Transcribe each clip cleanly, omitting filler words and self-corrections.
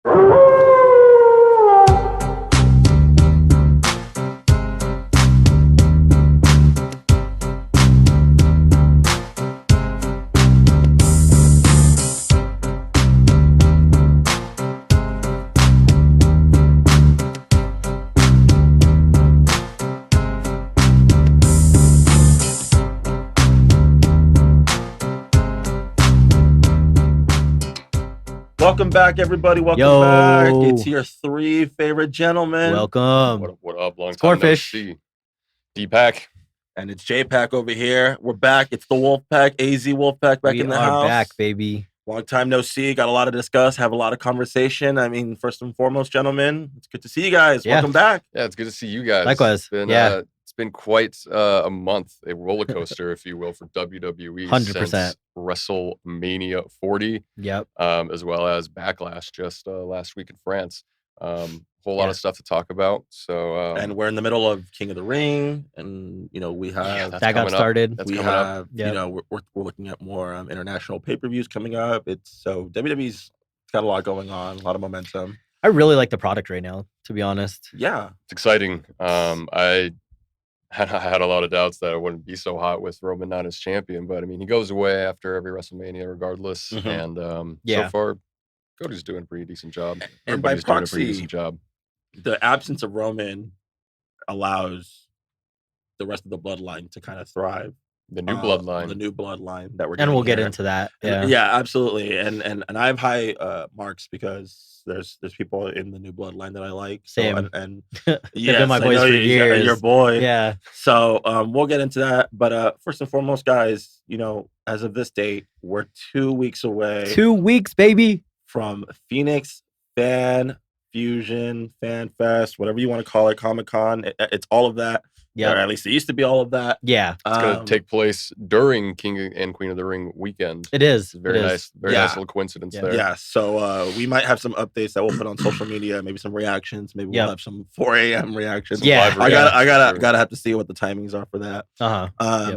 Welcome back, everybody. Welcome back. It's your three favorite gentlemen. Welcome. What up? Long time no see. D-Pac. And it's J-Pac over here. We're back. It's the WolfPac, AZWolfPac back in the house. We are back, baby. Long time no see. Got a lot to discuss. Have a lot of conversation. I mean, first and foremost, gentlemen, it's good to see you guys. Yeah. Welcome back. Yeah, it's good to see you guys. Likewise. It's been quite a month, a roller coaster, if you will, for WWE 100%. Since WrestleMania 40. Yep. As well as Backlash just last week in France. Whole lot of stuff to talk about. So and we're in the middle of King of the Ring, and we have that got started. That's we coming have up. we're looking at more international pay-per-views coming up. So WWE's got a lot going on, a lot of momentum. I really like the product right now, to be honest. Yeah, it's exciting. I had a lot of doubts that it wouldn't be so hot with Roman not as champion, but I mean, he goes away after every WrestleMania regardless. And so far, Cody's doing a pretty decent job. And by Everybody's doing a proxy, pretty decent job. The absence of Roman allows the rest of the bloodline to kind of thrive. The new bloodline. The new bloodline that we're and we'll get here. into that. Yeah, absolutely. And I have high marks because there's people in the new bloodline that I like. Same. So, and They've been my boys for years. Your boy. Yeah. So we'll get into that. But first and foremost, guys, as of this date, we're 2 weeks away. 2 weeks, baby. From Phoenix Fan Fusion, Fan Fest, whatever you want to call it, Comic-Con. It's all of that. Yeah. Or at least it used to be all of that. Yeah. It's going to take place during King and Queen of the Ring weekend. It is. Very nice little coincidence there. Yeah. So we might have some updates that we'll put on social media, maybe some reactions. Maybe we'll have some 4 a.m. reactions. Yeah. I gotta have to see what the timings are for that.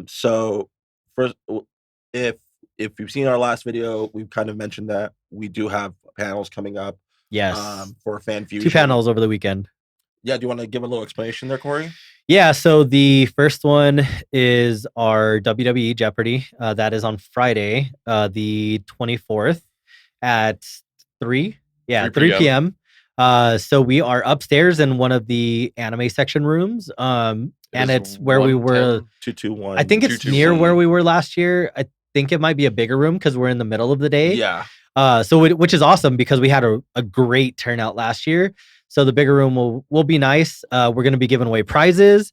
So first, if you've seen our last video, we've kind of mentioned that we do have panels coming up. Yes. For Fan Fusion. 2 panels over the weekend. Yeah. Do you want to give a little explanation there, Corey? Yeah. So the first one is our WWE Jeopardy. That is on Friday, the 24th at 3 p.m. So we are upstairs in one of the anime section rooms. And it's where we were. 221. I think it's near where we were last year. I think it might be a bigger room because we're in the middle of the day. Yeah. Which is awesome because we had a great turnout last year. So the bigger room will be nice. We're going to be giving away prizes.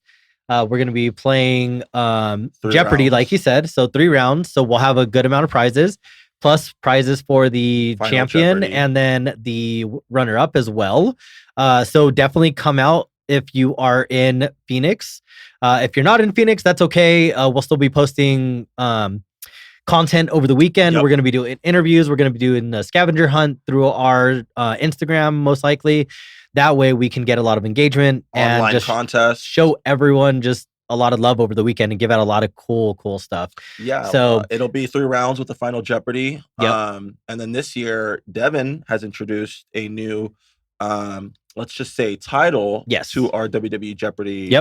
We're going to be playing Jeopardy, like you said. So 3 rounds. So we'll have a good amount of prizes, plus prizes for the Final champion Jeopardy. And then the runner-up as well. So definitely come out if you are in Phoenix. If you're not in Phoenix, that's okay. We'll still be posting content over the weekend. We're going to be doing interviews. We're going to be doing a scavenger hunt through our Instagram, most likely. That way we can get a lot of engagement and online just contest. Show everyone just a lot of love over the weekend and give out a lot of cool stuff. Yeah. So it'll be 3 rounds with the final Jeopardy. And then this year, Devin has introduced a new, let's just say, title to our WWE Jeopardy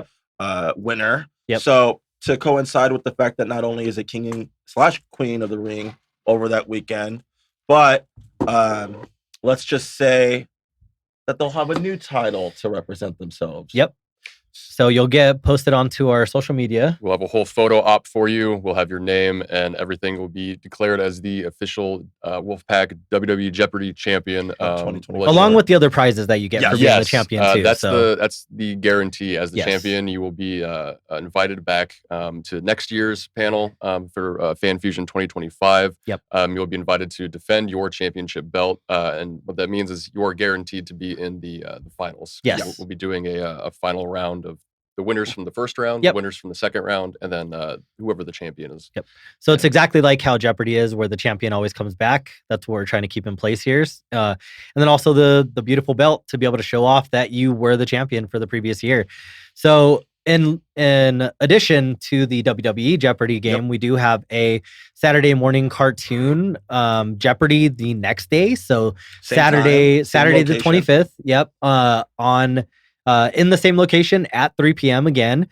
winner. So to coincide with the fact that not only is it King/Queen of the Ring over that weekend, but let's just say that they'll have a new title to represent themselves. Yep. So you'll get posted onto our social media. We'll have a whole photo op for you. We'll have your name and everything will be declared as the official WolfPac WWE Jeopardy champion. 2020. Along with the other prizes that you get for being the champion too. That's the guarantee. As the champion, you will be invited back to next year's panel for Fan Fusion 2025. Yep. You'll be invited to defend your championship belt. And what that means is you're guaranteed to be in the finals. Yes. We'll be doing a final round of the winners from the first round, Yep. the winners from the second round, and then whoever the champion is. Yep. So it's exactly like how Jeopardy is, where the champion always comes back. That's what we're trying to keep in place here. And then also the beautiful belt to be able to show off that you were the champion for the previous year. So in addition to the WWE Jeopardy game, we do have a Saturday morning cartoon Jeopardy the next day. So Saturday the 25th. Yep. On in the same location at 3 p.m. again.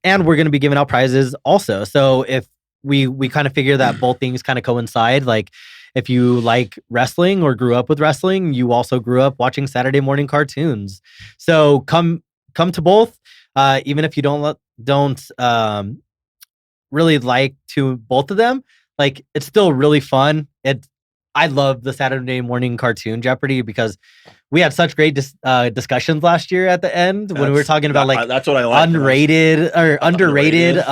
And we're going to be giving out prizes also. So if we kind of figure that both things kind of coincide, like if you like wrestling or grew up with wrestling, you also grew up watching Saturday morning cartoons. So come to both. Even if you don't really like to both of them, like it's still really fun. I love the Saturday morning cartoon Jeopardy because we had such great discussions last year at the end when we were talking about like that's what I like, unrated or underrated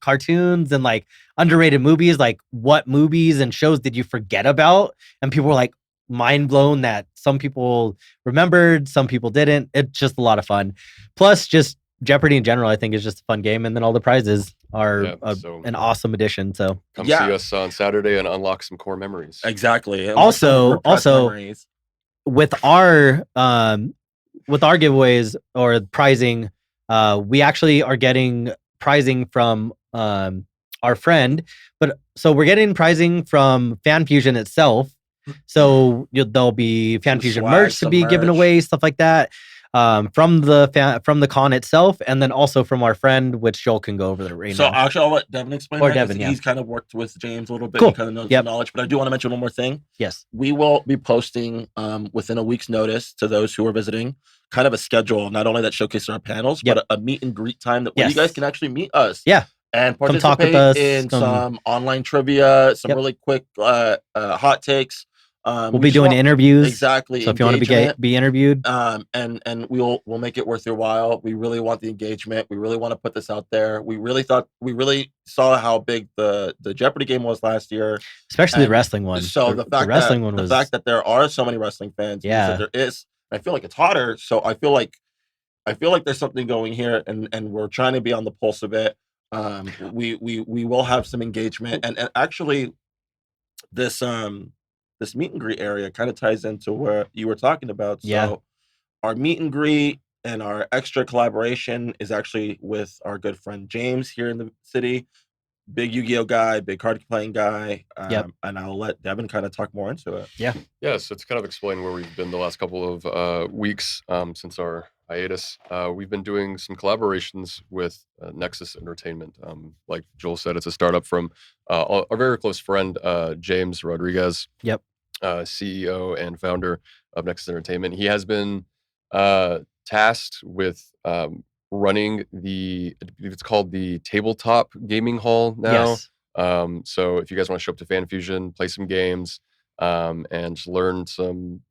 cartoons and like underrated movies. Like what movies and shows did you forget about? And people were like mind blown that some people remembered, some people didn't. It's just a lot of fun. Plus, just Jeopardy in general, I think, is just a fun game, and then all the prizes are an awesome addition. So come see us on Saturday and unlock some core memories. Exactly. Also, memories. With our giveaways or prizing, we actually are getting prizing from our friend, but so we're getting prizing from Fan Fusion itself. So there'll be Fan Fusion merch to be given away, stuff like that. From the con itself, and then also from our friend, which Joel can go over there right now. So actually, I'll let Devin explain. Or Devin, he's kind of worked with James a little bit. Cool. He kind of knows the knowledge. But I do want to mention one more thing. Yes, we will be posting within a week's notice to those who are visiting, kind of a schedule, not only that showcases our panels, but a meet and greet time that where you guys can actually meet us. Yeah. And participate come talk with us, in some online trivia, some really quick hot takes. We'll be doing interviews. Exactly. So if you want to be interviewed, and we'll make it worth your while. We really want the engagement. We really want to put this out there. We really saw how big the Jeopardy game was last year, especially the wrestling one. So the fact that there are so many wrestling fans, that there is. I feel like it's hotter. So I feel like there's something going here, and we're trying to be on the pulse of it. We will have some engagement, and actually this meet and greet area kind of ties into where you were talking about. So our meet and greet and our extra collaboration is actually with our good friend James here in the city. Big Yu-Gi-Oh guy, big card playing guy. And I'll let Devin kind of talk more into it. Yeah, so it's kind of explain where we've been the last couple of weeks since our hiatus. We've been doing some collaborations with Nexus Entertainment. Like Joel said, it's a startup from our very close friend, James Rodriguez. CEO and founder of Nexus Entertainment. He has been tasked with running it's called the Tabletop Gaming Hall now. So if you guys want to show up to Fan Fusion, play some games, and just learn some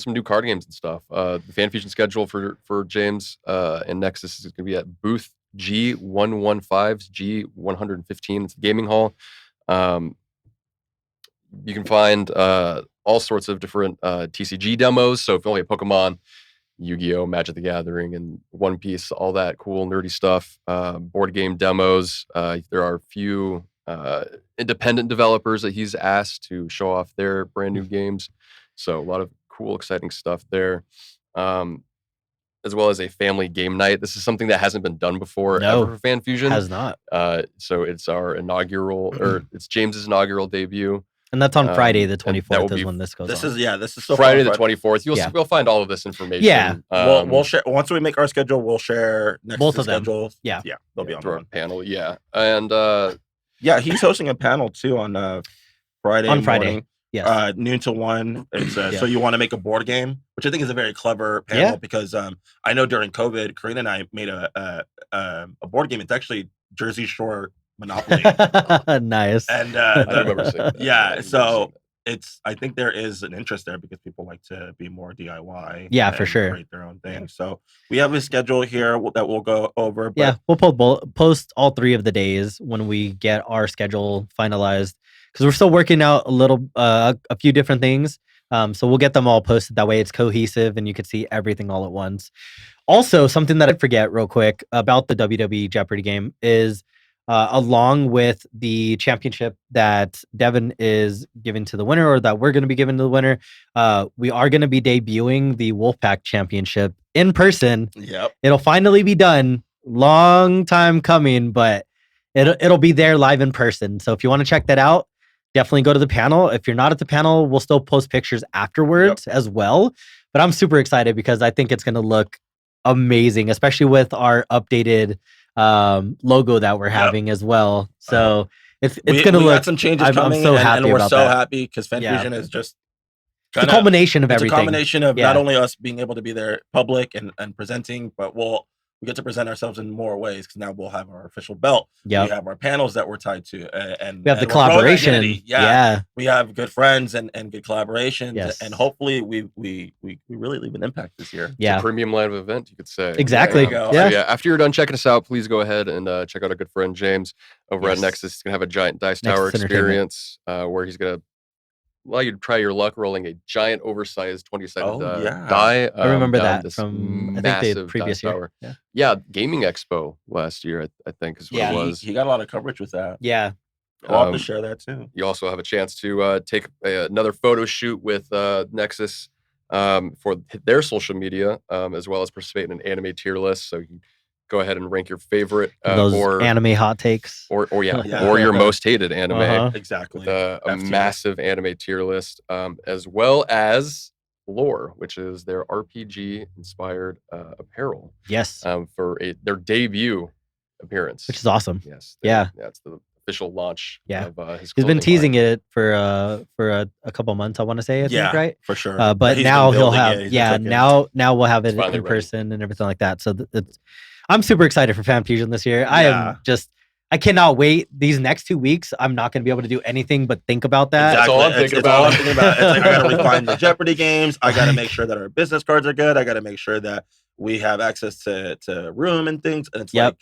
new card games and stuff. The Fan Fusion schedule for James and Nexus is going to be at booth G115, G115. It's the gaming hall. You can find all sorts of different TCG demos. So if you only have Pokemon, Yu-Gi-Oh, Magic the Gathering, and One Piece, all that cool nerdy stuff. Board game demos. There are a few independent developers that he's asked to show off their brand new games. So a lot of cool, exciting stuff there. As well as a family game night. This is something that hasn't been done before ever for Fan Fusion. Has not. So it's our inaugural, or it's James's inaugural debut. And that's on Friday the 24th is when this goes on. This is so Friday the 24th. We'll find all of this information. Yeah. We'll share once we make our schedule. We'll share both of them. Schedules. Yeah, they'll be on our panel. Yeah, and he's hosting a panel too on Friday. Morning, noon to 1. It's so you want to make a board game, which I think is a very clever panel because I know during COVID, Karina and I made a board game. It's actually Jersey Shore Monopoly. Nice. And I remember seeing that. So I think there is an interest there because people like to be more DIY. Yeah, for sure. Create their own thing. So we have a schedule here that we'll go over. But we'll post all 3 of the days when we get our schedule finalized because we're still working out a few different things. So we'll get them all posted. That way it's cohesive and you can see everything all at once. Also, something that I forget real quick about the WWE Jeopardy game is along with the championship that Devin is giving to the winner, or that we're going to be giving to the winner, we are going to be debuting the WolfPac championship in person. Yep. It'll finally be done. long time coming, but it'll be there live in person. So if you want to check that out, definitely go to the panel. If you're not at the panel, we'll still post pictures afterwards as well. But I'm super excited because I think it's going to look amazing, especially with our updated logo that we're having as well. So it's going to look. Some changes coming, I'm so happy and we're about so that. happy because Fan Fusion is just it's a culmination of everything. It's a combination of not only us being able to be there public and presenting, but we get to present ourselves in more ways because now we'll have our official belt. We have our panels that we're tied to, and we have the collaboration. We have good friends and good collaborations, and hopefully we really leave an impact this year. It's a premium live event, you could say. Exactly. So, after you're done checking us out, please go ahead and check out our good friend James over at Nexus. He's gonna have a giant dice tower experience where he's gonna allow you to try your luck rolling a giant oversized 20-sided die. I remember that from I think the previous year. Gaming Expo last year, I think is what it was. He got a lot of coverage with that. Yeah. I'll have to share that too. You also have a chance to take another photo shoot with Nexus for their social media, as well as participate in an anime tier list. So you can go ahead and rank your favorite or anime hot takes, or your most hated anime. Exactly. With a massive anime tier list, as well as Lore, which is their RPG inspired apparel. Yes. For their debut appearance, which is awesome. Yes. It's the official launch. Of his. He's been teasing it for a couple months. I want to say. I think, right? For sure. But now he'll have. Now we'll have it in person and everything like that. So I'm super excited for Fan Fusion this year. I cannot wait. These next 2 weeks, I'm not going to be able to do anything but think about that. That's all I'm thinking about. It's like I got to refine the Jeopardy games. I got to make sure that our business cards are good. I got to make sure that we have access to room and things. And it's like,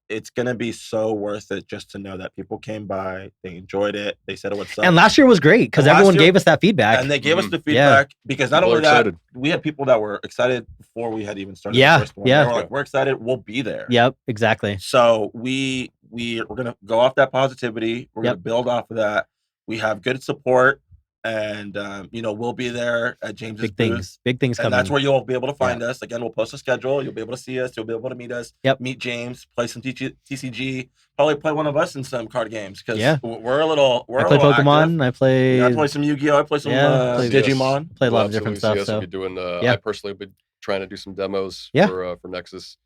it's going to be so worth it just to know that people came by, they enjoyed it, they said it would suck. And last year was great because everyone gave us that feedback. And they gave us the feedback because not only that, we had people that were excited before we had even started the first one. They were like, we're excited, we'll be there. Yep, exactly. So we're going to go off that positivity. We're going to build off of that. We have good support. And we'll be there at James's booth. Big things coming. And that's where you'll be able to find us. Again, we'll post a schedule. You'll be able to see us. You'll be able to meet us. Meet James. Play some TCG. Probably play one of us in some card games because we're a little. I play Pokemon. Active. I play some Yu-Gi-Oh. I play some Digimon. Play a lot of different stuff. So be doing. I personally have been trying to do some demos for Nexus.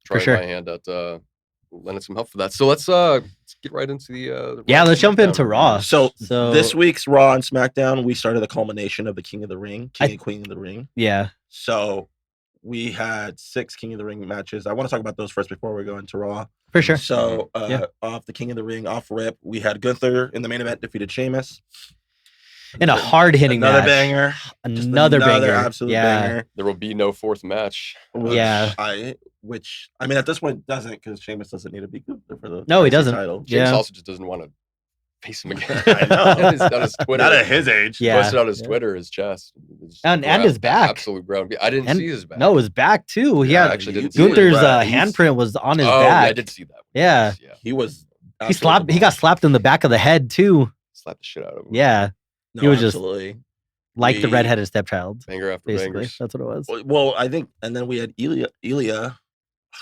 Trying my hand at lending some help for that. So let's get right into the let's jump into Raw. So this week's Raw and SmackDown, we started the culmination of the King of the Ring, and Queen of the Ring. Yeah. So we had 6 King of the Ring matches. I want to talk about those first before we go into Raw. For sure. So off the King of the Ring, off rip, we had Gunther in the main event defeated Sheamus. In a hard-hitting match. Another banger. Absolute banger. There will be no fourth match. Which I mean, at this point, doesn't because Sheamus doesn't need to be good for the he doesn't. Title. James also just doesn't want to face him again. I know. on his Twitter. Not at his age. Posted on his Twitter, his chest, and his back. Absolute ground. I didn't see his back. No, his back too. I actually didn't. Gunther's handprint was on his back. Yeah, I did see that. Yeah. He was. He got slapped in the back of the head too. Slapped the shit out of him. Yeah. No, he was absolutely. Just like the redheaded stepchild. Banger after basically. bangers. That's what it was. Well, I think, and then we had Ilya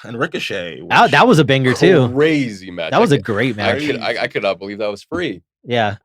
and Ricochet. That was a banger too. Crazy match. That was a great match. I could not believe that was free. Yeah.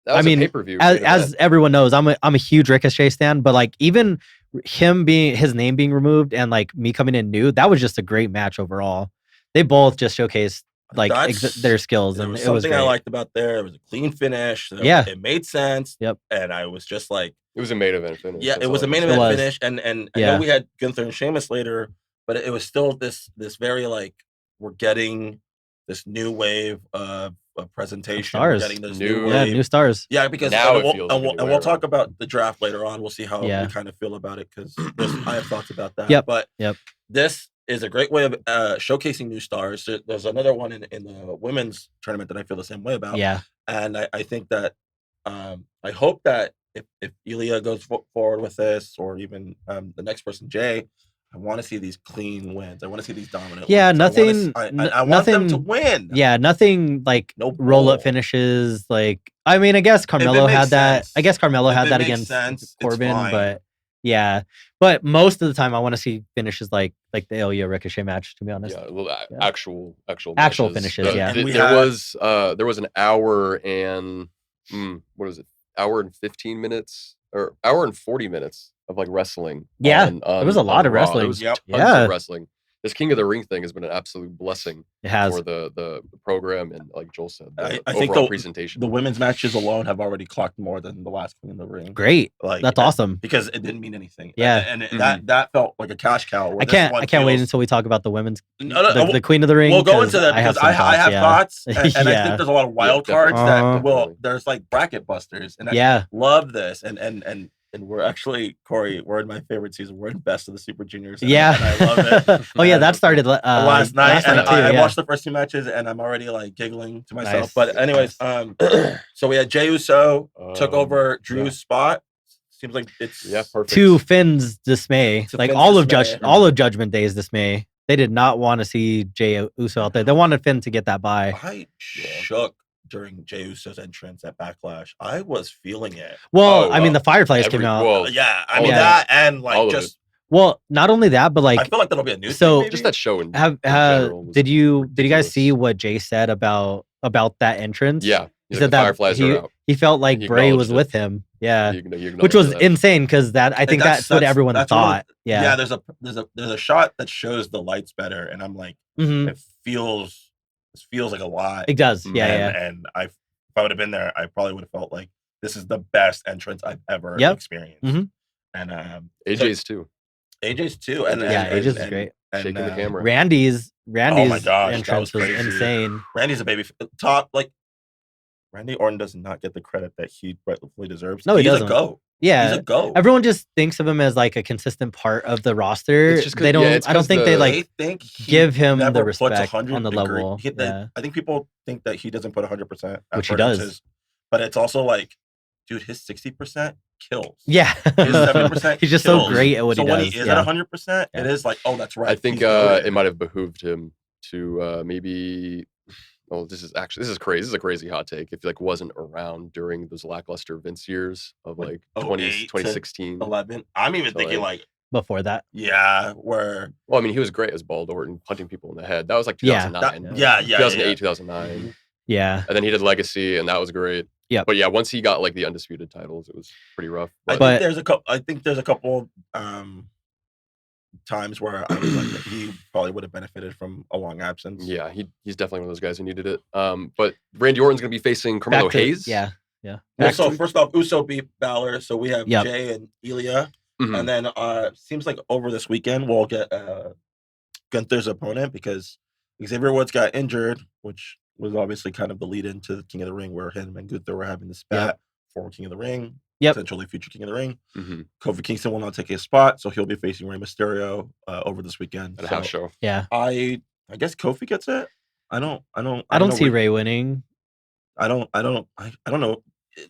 Pay-per-view. As everyone knows, I'm a huge Ricochet stan, but like even his name being removed and like me coming in new, that was just a great match overall. They both just showcased like their skills, and it was something I liked about there. It was a clean finish. It made sense. Yep. And I was just like, it was a main event finish. Yeah, it was a main event finish, and I know we had Gunther and Sheamus later, but it was still this very like we're getting this new wave of presentation. Stars. We're getting those new stars. Yeah, because now we'll talk about the draft later on. We'll see how we kind of feel about it because I have thoughts about that. Yep. But this is a great way of showcasing new stars. There's another one in the women's tournament that I feel the same way about. Yeah. And I think that I hope that if Ilya goes forward with this, or even the next person, Jay, I want to see these clean wins. I want to see these dominant wins. Nothing. I want them to win. Yeah, nothing like roll-up finishes. Like, I mean, I guess Carmelo had that. I guess Carmelo had that against Corbin, but Yeah, but most of the time I want to see finishes like the Ilya Ricochet match. To be honest, actual finishes. Yeah, there was an hour and what was it? Hour and 15 minutes or hour and 40 minutes of like wrestling. Yeah, there was a lot of wrestling. There was tons of wrestling. This King of the Ring thing has been an absolute blessing for the program and, like Joel said, the I think presentation. The women's matches alone have already clocked more than the last King of the Ring. Great, that's awesome because it didn't mean anything. Yeah, and that felt like a cash cow. I can't wait until we talk about the women's the Queen of the Ring. We'll go into that because I have thoughts, and I think there's a lot of wild cards that there's like bracket busters, and I love this, and we're actually, Corey, we're in my favorite season. We're in Best of the Super Juniors. And I love it. That started last night. I watched the first 2 matches, and I'm already like giggling to myself. Nice. But anyways, so we had Jey Uso took over Drew's spot. Seems like it's perfect. To Finn's dismay, all of Judgment Day's dismay. They did not want to see Jey Uso out there. They wanted Finn to get that bye. I shook during Jey Uso's entrance at Backlash. I was feeling it. Well, I mean, the Fireflies came out. Well, I mean that and like just. Well, not only that, but like I feel like that'll be a new thing, maybe? Just that show in general. Did you guys see what Jay said about that entrance? Yeah, he said that Fireflies are out. He felt like Bray was with him. Yeah, which was insane because I think that's what everyone thought. Yeah, there's a shot that shows the lights better, and I'm like, it feels like a lot. It does. And if I would have been there, I probably would have felt like this is the best entrance I've ever experienced. And AJ's too. AJ's too. AJ's is great. Shaking the camera. Randy's oh my gosh, entrance was insane. Randy's a baby top. Like Randy Orton does not get the credit that he rightfully deserves. No, he doesn't. He's a GOAT. Yeah, he's a GOAT. Everyone just thinks of him as like a consistent part of the roster. They don't. I don't think they give him the respect on the level. I think people think that he doesn't put 100%, which he does. But it's also like, dude, his 60% kills. Yeah, his 70% he's just kills. so great at what he does. So when he is at 100%, it is like, oh, that's right. I think it might have behooved him to maybe. Oh, this is crazy. This is a crazy hot take. If he wasn't around during those lackluster Vince years of 2016, 11. I'm even thinking like before that. Yeah, where I mean, he was great as Bald Orton, punching people in the head. That was like 2009. 2008, 2009. Yeah, and then he did Legacy, and that was great. Yeah, but once he got the undisputed titles, it was pretty rough. I think there's a couple times where I was like, he probably would have benefited from a long absence. Yeah, he's definitely one of those guys who needed it. But Randy Orton's going to be facing Carmelo Hayes. Yeah. Well, so first off, Uso beat Balor, so we have Jay and Ilya, and then seems like over this weekend we'll get Gunther's opponent because Xavier Woods got injured, which was obviously kind of the lead into the King of the Ring, where him and Gunther were having the spat for King of the Ring. Essentially future King of the Ring. Kofi Kingston will not take his spot, so he'll be facing Rey Mysterio over this weekend at a house show. Yeah, I guess Kofi gets it. I don't see Rey winning. I don't know.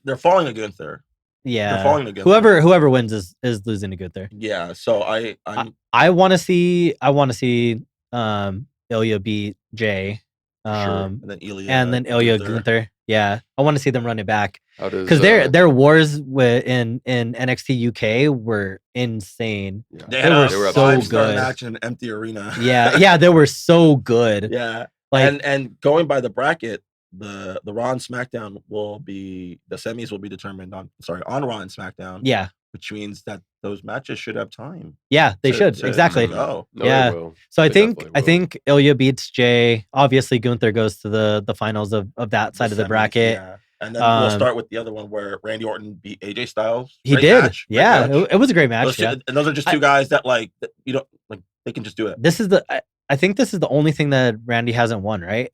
They're falling to Gunther. Yeah, they're falling to Gunther. Whoever wins is losing to Gunther. Yeah, so I want to see Ilya beat Jay. And then Ilya Gunther. Yeah, I want to see them run it back because their wars in NXT UK were insane. They were so good. Match in an empty arena. Yeah, they were so good. Yeah, and going by the bracket, the Raw and SmackDown the semis will be determined on Raw and SmackDown. Yeah, which means that those matches should have time. Yeah, they should exactly. No, yeah. So I think Ilya beats Jay. Obviously, Gunther goes to the finals of that side of the bracket. Yeah. And then we'll start with the other one where Randy Orton beat AJ Styles. He did. Match. It was a great match. And those are just two guys that they can just do it. I think this is the only thing that Randy hasn't won, right?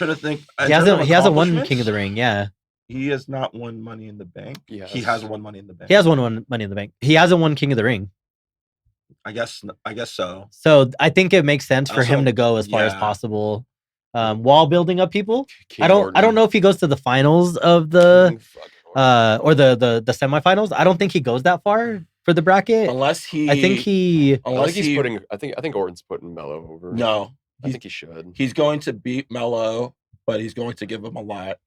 I'm trying to think. He hasn't won King of the Ring. Yeah. He has not won Money in the Bank. Yes. He has won Money in the Bank. He has won Money in the Bank. He hasn't won King of the Ring. I guess so. So I think it makes sense for him to go as far as possible, while building up people. I don't know if he goes to the finals of the or the semifinals. I don't think he goes that far for the bracket. I think Orton's putting Mello over. No, I think he should. He's going to beat Mello, but he's going to give him a lot.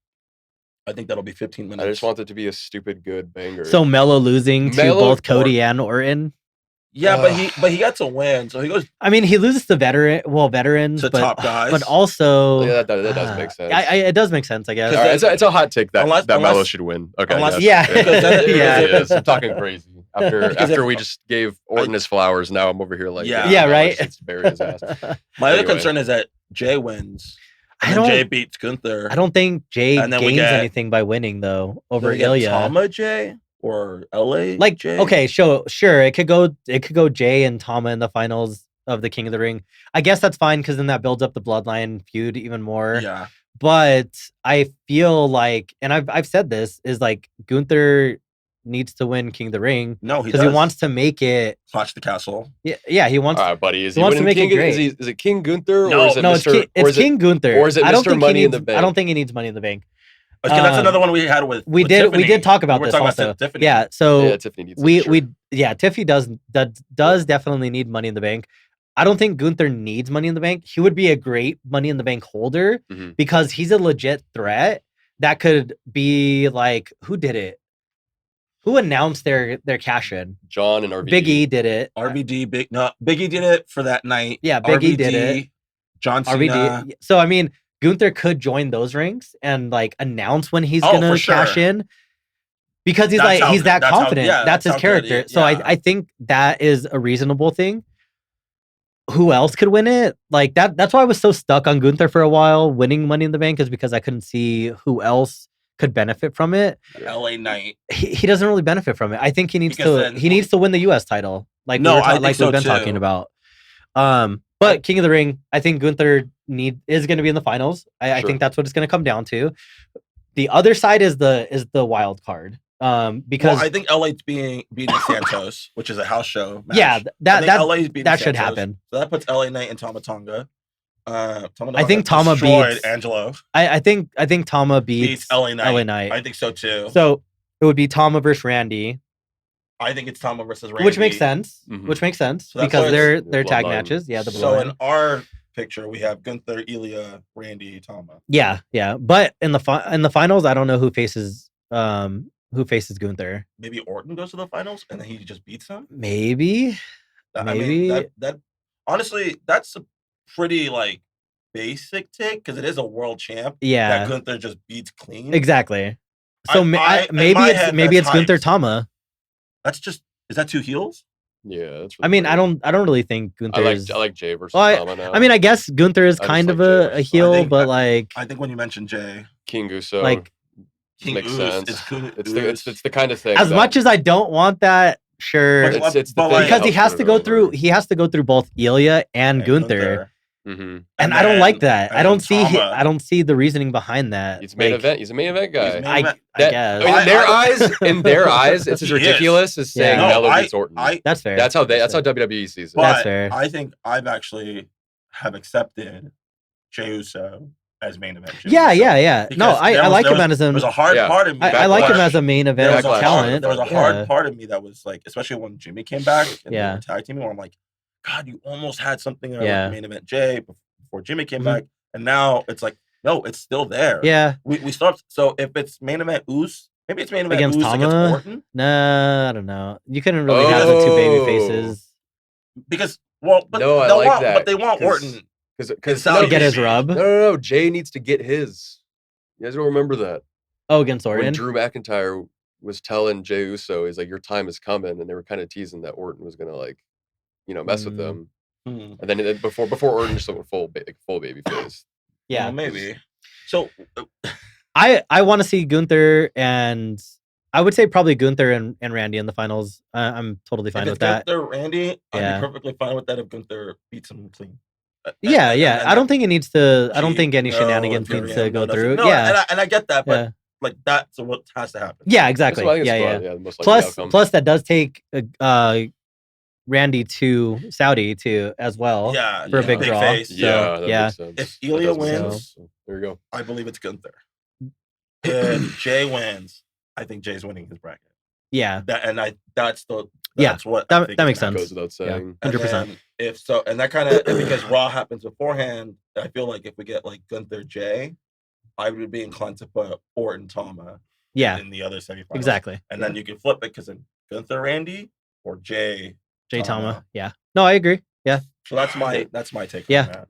I think that'll be 15 minutes. I just want it to be a stupid good banger. So Melo losing to both Cody and Orton. Yeah, but he got to win, so he goes. I mean, he loses to veterans, to but top guys. But also, yeah, that does make sense. It does make sense, I guess. Right, it's a hot take that Melo should win. Okay, I'm talking crazy. After we just gave Orton his flowers, now I'm over here like, right. It's bury his ass. My other concern is that Jey wins. Jey beats Gunther. I don't think Jey gains anything by winning though over Ilya. Tama Jey or LA Jey? Okay, sure. It could go Jey and Tama in the finals of the King of the Ring. I guess that's fine because then that builds up the bloodline feud even more. Yeah. But I feel like, and I've said this, is like Gunther needs to win King of the Ring. No, because he wants to make it Clash the Castle. Yeah, he wants. All right, buddy. He wants to make it great. Is it King Gunther or is it Mr. It's King Gunther. Or is it Mr. Money in the Bank? I don't think he needs Money in the Bank. That's another one we had with Tiffany. We did talk about this also. Tiffany. Yeah, so Tiffany needs Tiffany does definitely need Money in the Bank. I don't think Gunther needs Money in the Bank. He would be a great Money in the Bank holder because he's a legit threat that could be like, who did it? Who announced their cash in? John and RVD. Big E did it. RVD, Big E did it for that night. Yeah, Big E did it. John Cena. RVD. So I mean, Gunther could join those rings and like announce when he's gonna cash in. Because he's that confident. That's his character. So I think that is a reasonable thing. Who else could win it? Like that's why I was so stuck on Gunther for a while. Winning Money in the Bank is because I couldn't see who else could benefit from it. LA Knight. He doesn't really benefit from it. I think he needs to win the US title. Like we've been talking about. But King of the Ring, I think Gunther is going to be in the finals. I think that's what it's going to come down to. The other side is the wild card. Because I think LA's beating Santos, which is a house show match. Yeah, that should Santos, happen. So that puts LA Knight and Tama Tonga. I think Tama beats Angelo. I think Tama beats LA Knight. I think so too. So it would be Tama versus Randy. I think it's Tama versus Randy, which makes sense. So because they're tag matches. Yeah, so in our picture we have Gunther, Ilya, Randy, Tama. Yeah. But in the finals, I don't know who faces Gunther. Maybe Orton goes to the finals and then he just beats him. Maybe. I mean, that honestly, that's a pretty like basic take because it is a world champ. Yeah, that Gunther just beats clean. Exactly. So maybe it's Gunther Tama. Is that two heels? Yeah, that's really I don't really think Gunther. I like Jey versus Tama now. I mean, I guess Gunther is kind of a heel, but like I think when you mentioned Jey, King Uso, like King makes sense. It's the kind of thing. As much as I don't want that, sure, it's because he has to go through both Ilya and Gunther. Mm-hmm. And I don't like that. I don't see the reasoning behind that. He's main event. He's a main event guy. I guess. I mean, in their eyes, it's as ridiculous as saying Melo beats Orton. That's fair. That's how WWE sees it. That's fair. I think I've actually have accepted Jey Uso as main event. Yeah. No, I like him as a. There's a hard part of me. I like him as a main event talent. There was a hard part of me that was like, especially when Jimmy came back and they were tag teaming, where I'm like, God, you almost had something like main event Jey before Jimmy came back, and now it's like, no, it's still there. Yeah, we stopped. So if it's main event Uso, maybe it's main event against Uso Tama? against Orton. Nah, I don't know. You couldn't really have the two baby faces because they want Orton because to get his rub. No. Jey needs to get his. You guys don't remember that? Oh, against Orton. When Drew McIntyre was telling Jey Uso, he's like, "Your time is coming," and they were kind of teasing that Orton was gonna like, mess with them. And then before Orton just went full baby face. Yeah, maybe. So I want to see Gunther, and I would say probably Gunther and Randy in the finals. I'm totally fine with that. Gunther, Randy, I'd be perfectly fine with that if Gunther beats him clean. Yeah. I don't think it needs to. I don't think any shenanigans needs to go through. Yeah, and I get that, but like that's what has to happen. Yeah, exactly. Yeah. Plus, that does take Randy to Saudi too as well. Yeah, for a big draw. Face. So, if Ilya wins, there you go. I believe it's Gunther. If Jey wins, I think Jey's winning his bracket. Yeah, that's what that makes sense. Goes without saying. 100%. If so, and that kind of because Raw happens beforehand, I feel like if we get like Gunther Jey, I would be inclined to put Orton Tama in the other semifinals. Exactly. And then you can flip it because then Gunther Randy or Jey Tama. Yeah. No, I agree. Yeah. So that's my take on that.